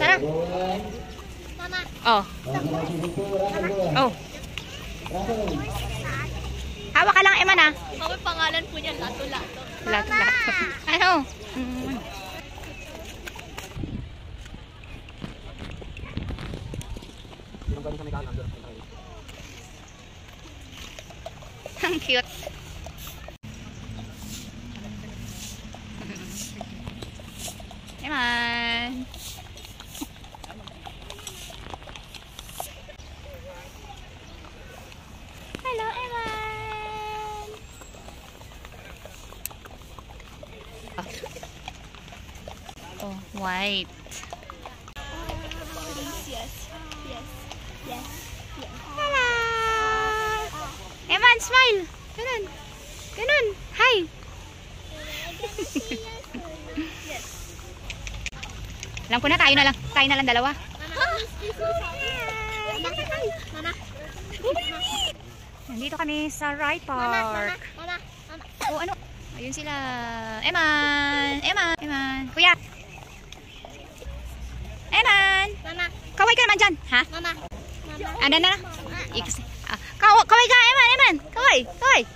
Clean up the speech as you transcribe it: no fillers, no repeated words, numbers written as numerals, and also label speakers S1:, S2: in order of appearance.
S1: Tara.
S2: Mama.
S1: Oh. Oh. Hawak ka lang, Emma na.
S2: Mama, pangalan po niya, Lato-Lato.
S1: Lato-Lato. Ano? Ang cute. Eman. Hello, Eman. Oh, white.
S2: Yes.
S1: Hello. Eman, smile. Ganun. Ganun. Hi.
S2: Yes.
S1: Alam ko na, tayo na lang dalawa.
S2: Mama.
S1: Nandito kami sa Ride Park.
S2: Mama.
S1: Oh, ano? Ayun sila. Eman. Kuya. Eman.
S2: Mama.
S1: Kaway ka naman dyan. Ha?
S2: Mama.
S1: Ano na? Kaway ka, Eman. Kaway.